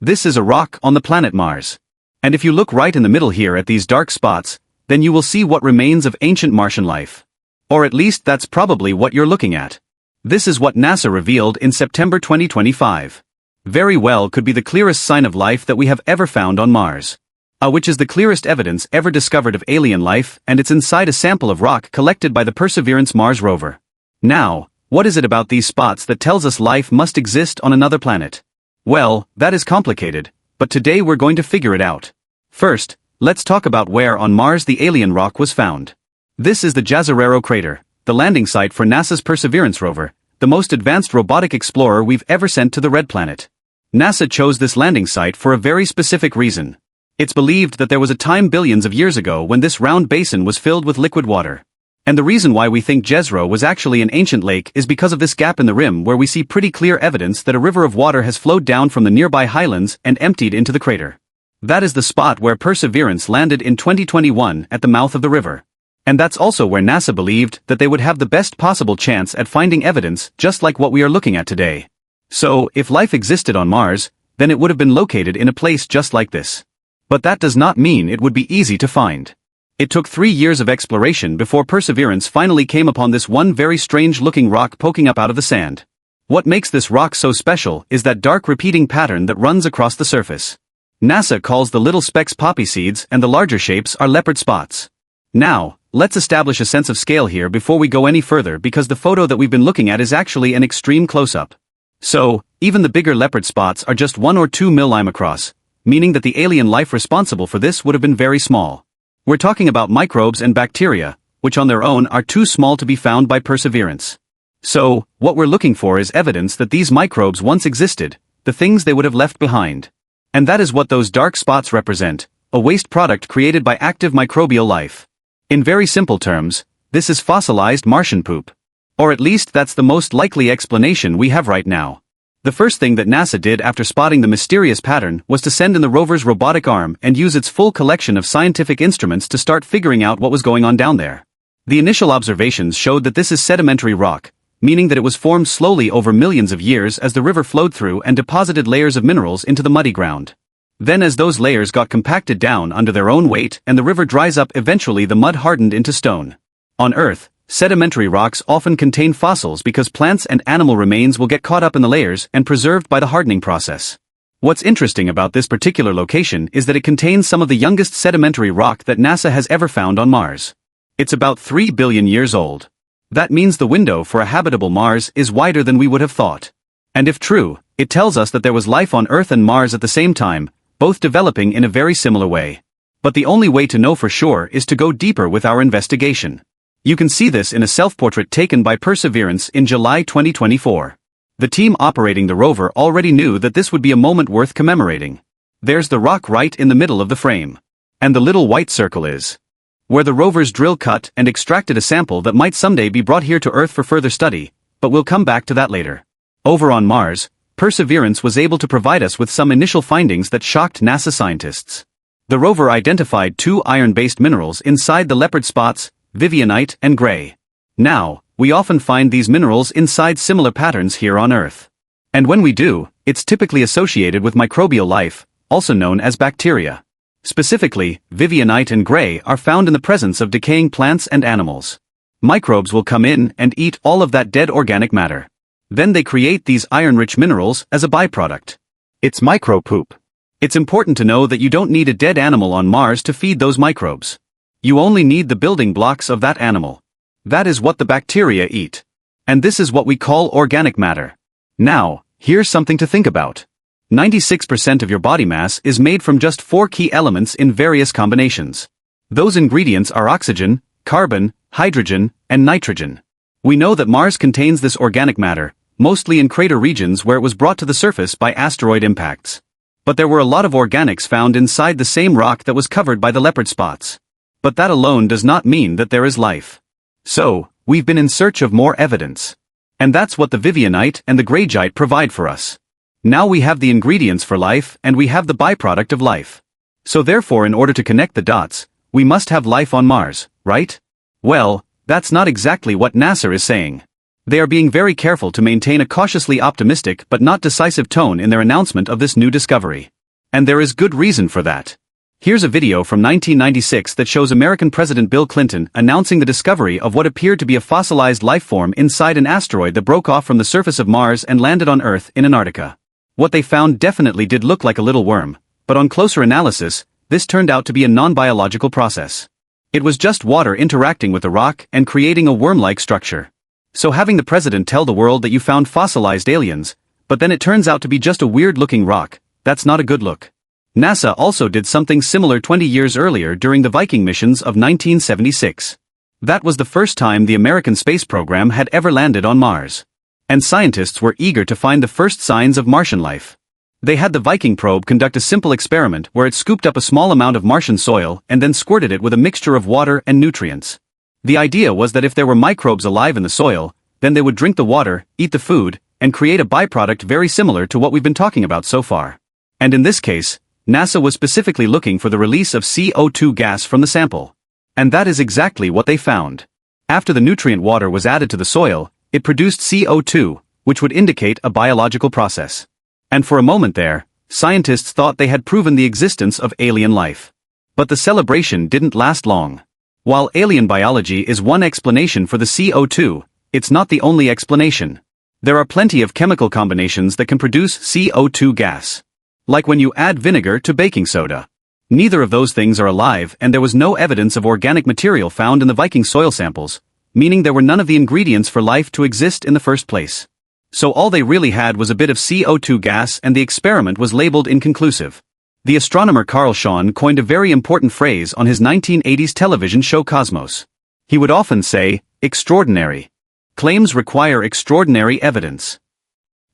This is a rock on the planet Mars. And if you look right in the middle here at these dark spots, then you will see what remains of ancient Martian life. Or at least that's probably what you're looking at. This is what NASA revealed in September 2025. Very well could be the clearest sign of life that we have ever found on Mars. Which is the clearest evidence ever discovered of alien life, and it's inside a sample of rock collected by the Perseverance Mars Rover. Now, what is it about these spots that tells us life must exist on another planet? Well, that is complicated, but today we're going to figure it out. First, let's talk about where on Mars the alien rock was found. This is the Jezero crater, the landing site for NASA's Perseverance rover, the most advanced robotic explorer we've ever sent to the Red Planet. NASA chose this landing site for a very specific reason. It's believed that there was a time billions of years ago when this round basin was filled with liquid water. And the reason why we think Jezero was actually an ancient lake is because of this gap in the rim where we see pretty clear evidence that a river of water has flowed down from the nearby highlands and emptied into the crater. That is the spot where Perseverance landed in 2021 at the mouth of the river. And that's also where NASA believed that they would have the best possible chance at finding evidence just like what we are looking at today. So, if life existed on Mars, then it would have been located in a place just like this. But that does not mean it would be easy to find. It took 3 years of exploration before Perseverance finally came upon this one very strange-looking rock poking up out of the sand. What makes this rock so special is that dark repeating pattern that runs across the surface. NASA calls the little specks poppy seeds and the larger shapes are leopard spots. Now, let's establish a sense of scale here before we go any further because the photo that we've been looking at is actually an extreme close-up. So, even the bigger leopard spots are just 1 or 2 mm across, meaning that the alien life responsible for this would have been very small. We're talking about microbes and bacteria, which on their own are too small to be found by Perseverance. So, what we're looking for is evidence that these microbes once existed, the things they would have left behind. And that is what those dark spots represent, a waste product created by active microbial life. In very simple terms, this is fossilized Martian poop. Or at least that's the most likely explanation we have right now. The first thing that NASA did after spotting the mysterious pattern was to send in the rover's robotic arm and use its full collection of scientific instruments to start figuring out what was going on down there. The initial observations showed that this is sedimentary rock, meaning that it was formed slowly over millions of years as the river flowed through and deposited layers of minerals into the muddy ground. Then as those layers got compacted down under their own weight and the river dries up, eventually the mud hardened into stone. On Earth, sedimentary rocks often contain fossils because plants and animal remains will get caught up in the layers and preserved by the hardening process. What's interesting about this particular location is that it contains some of the youngest sedimentary rock that NASA has ever found on Mars. It's about 3 billion years old. That means the window for a habitable Mars is wider than we would have thought. And if true, it tells us that there was life on Earth and Mars at the same time, both developing in a very similar way. But the only way to know for sure is to go deeper with our investigation. You can see this in a self-portrait taken by Perseverance in July 2024. The team operating the rover already knew that this would be a moment worth commemorating. There's the rock right in the middle of the frame. And the little white circle is where the rover's drill cut and extracted a sample that might someday be brought here to Earth for further study, but we'll come back to that later. Over on Mars, Perseverance was able to provide us with some initial findings that shocked NASA scientists. The rover identified 2 iron-based minerals inside the leopard spots, vivianite and gray. Now, we often find these minerals inside similar patterns here on Earth. And when we do, it's typically associated with microbial life, also known as bacteria. Specifically, vivianite and gray are found in the presence of decaying plants and animals. Microbes will come in and eat all of that dead organic matter. Then they create these iron-rich minerals as a byproduct. It's micro-poop. It's important to know that you don't need a dead animal on Mars to feed those microbes. You only need the building blocks of that animal. That is what the bacteria eat. And this is what we call organic matter. Now, here's something to think about. 96% of your body mass is made from just 4 key elements in various combinations. Those ingredients are oxygen, carbon, hydrogen, and nitrogen. We know that Mars contains this organic matter, mostly in crater regions where it was brought to the surface by asteroid impacts. But there were a lot of organics found inside the same rock that was covered by the leopard spots. But that alone does not mean that there is life. So, we've been in search of more evidence. And that's what the vivianite and the grayite provide for us. Now we have the ingredients for life and we have the byproduct of life. So therefore, in order to connect the dots, we must have life on Mars, right? Well, that's not exactly what NASA is saying. They are being very careful to maintain a cautiously optimistic but not decisive tone in their announcement of this new discovery. And there is good reason for that. Here's a video from 1996 that shows American President Bill Clinton announcing the discovery of what appeared to be a fossilized life form inside an asteroid that broke off from the surface of Mars and landed on Earth in Antarctica. What they found definitely did look like a little worm, but on closer analysis, this turned out to be a non-biological process. It was just water interacting with the rock and creating a worm-like structure. So having the president tell the world that you found fossilized aliens, but then it turns out to be just a weird-looking rock, that's not a good look. NASA also did something similar 20 years earlier during the Viking missions of 1976. That was the first time the American space program had ever landed on Mars. And scientists were eager to find the first signs of Martian life. They had the Viking probe conduct a simple experiment where it scooped up a small amount of Martian soil and then squirted it with a mixture of water and nutrients. The idea was that if there were microbes alive in the soil, then they would drink the water, eat the food, and create a byproduct very similar to what we've been talking about so far. And in this case, NASA was specifically looking for the release of CO2 gas from the sample. And that is exactly what they found. After the nutrient water was added to the soil, it produced CO2, which would indicate a biological process. And for a moment there, scientists thought they had proven the existence of alien life. But the celebration didn't last long. While alien biology is one explanation for the CO2, it's not the only explanation. There are plenty of chemical combinations that can produce CO2 gas. Like when you add vinegar to baking soda. Neither of those things are alive, and there was no evidence of organic material found in the Viking soil samples, meaning there were none of the ingredients for life to exist in the first place. So all they really had was a bit of CO2 gas, and the experiment was labeled inconclusive. The astronomer Carl Schon coined a very important phrase on his 1980s television show Cosmos. He would often say, extraordinary. Claims require extraordinary evidence.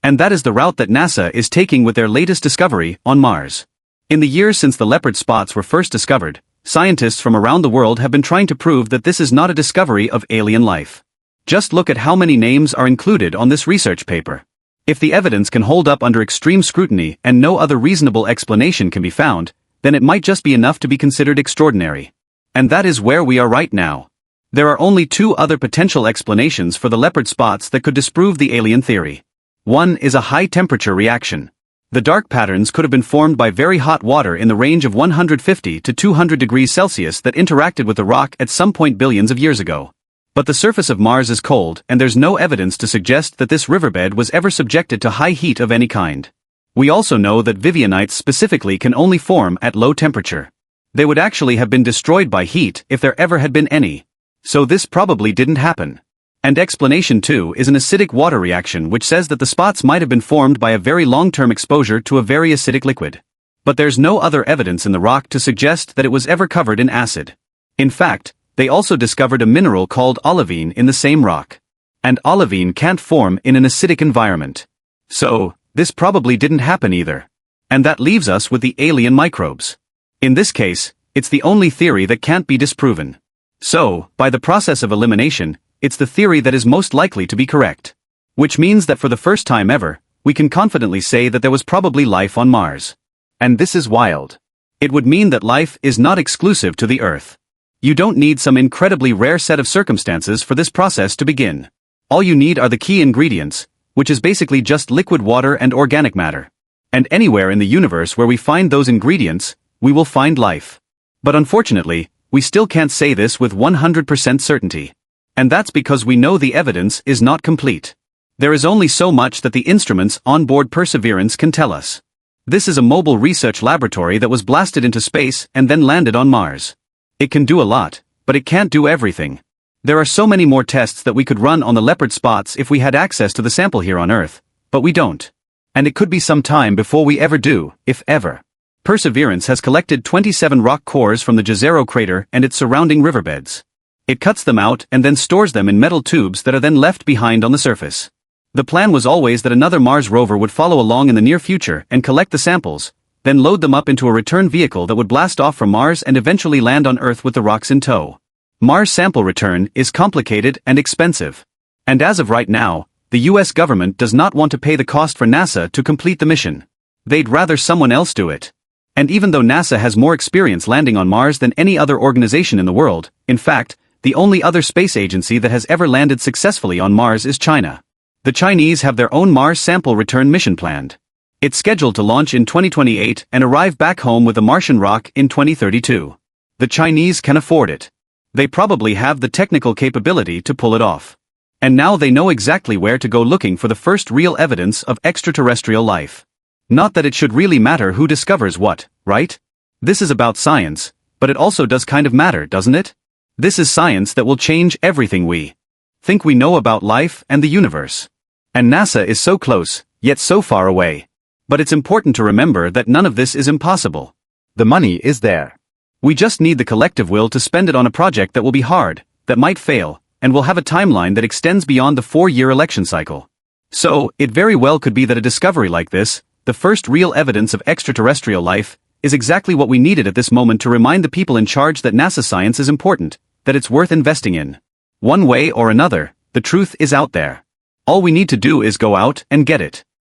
And that is the route that NASA is taking with their latest discovery on Mars. In the years since the leopard spots were first discovered, scientists from around the world have been trying to prove that this is not a discovery of alien life. Just look at how many names are included on this research paper. If the evidence can hold up under extreme scrutiny and no other reasonable explanation can be found, then it might just be enough to be considered extraordinary. And that is where we are right now. There are only two other potential explanations for the leopard spots that could disprove the alien theory. One is a high-temperature reaction. The dark patterns could have been formed by very hot water in the range of 150 to 200 degrees Celsius that interacted with the rock at some point billions of years ago. But the surface of Mars is cold, and there's no evidence to suggest that this riverbed was ever subjected to high heat of any kind. We also know that Vivianites specifically can only form at low temperature. They would actually have been destroyed by heat if there ever had been any. So this probably didn't happen. And explanation 2 is an acidic water reaction, which says that the spots might have been formed by a very long-term exposure to a very acidic liquid. But there's no other evidence in the rock to suggest that it was ever covered in acid. In fact, they also discovered a mineral called olivine in the same rock. And olivine can't form in an acidic environment. So, this probably didn't happen either. And that leaves us with the alien microbes. In this case, it's the only theory that can't be disproven. So, by the process of elimination, it's the theory that is most likely to be correct. Which means that for the first time ever, we can confidently say that there was probably life on Mars. And this is wild. It would mean that life is not exclusive to the Earth. You don't need some incredibly rare set of circumstances for this process to begin. All you need are the key ingredients, which is basically just liquid water and organic matter. And anywhere in the universe where we find those ingredients, we will find life. But unfortunately, we still can't say this with 100% certainty. And that's because we know the evidence is not complete. There is only so much that the instruments on board Perseverance can tell us. This is a mobile research laboratory that was blasted into space and then landed on Mars. It can do a lot, but it can't do everything. There are so many more tests that we could run on the leopard spots if we had access to the sample here on Earth, but we don't. And it could be some time before we ever do, if ever. Perseverance has collected 27 rock cores from the Jezero crater and its surrounding riverbeds. It cuts them out and then stores them in metal tubes that are then left behind on the surface. The plan was always that another Mars rover would follow along in the near future and collect the samples, then load them up into a return vehicle that would blast off from Mars and eventually land on Earth with the rocks in tow. Mars sample return is complicated and expensive. And as of right now, the US government does not want to pay the cost for NASA to complete the mission. They'd rather someone else do it. And even though NASA has more experience landing on Mars than any other organization in the world, in fact, The only other space agency that has ever landed successfully on Mars is China. The Chinese have their own Mars sample return mission planned. It's scheduled to launch in 2028 and arrive back home with a Martian rock in 2032. The Chinese can afford it. They probably have the technical capability to pull it off. And now they know exactly where to go looking for the first real evidence of extraterrestrial life. Not that it should really matter who discovers what, right? This is about science, but it also does kind of matter, doesn't it? This is science that will change everything we think we know about life and the universe. And NASA is so close, yet so far away. But it's important to remember that none of this is impossible. The money is there. We just need the collective will to spend it on a project that will be hard, that might fail, and will have a timeline that extends beyond the 4-year election cycle. So, it very well could be that a discovery like this, the first real evidence of extraterrestrial life, is exactly what we needed at this moment to remind the people in charge that NASA science is important, that it's worth investing in. One way or another, the truth is out there. All we need to do is go out and get it.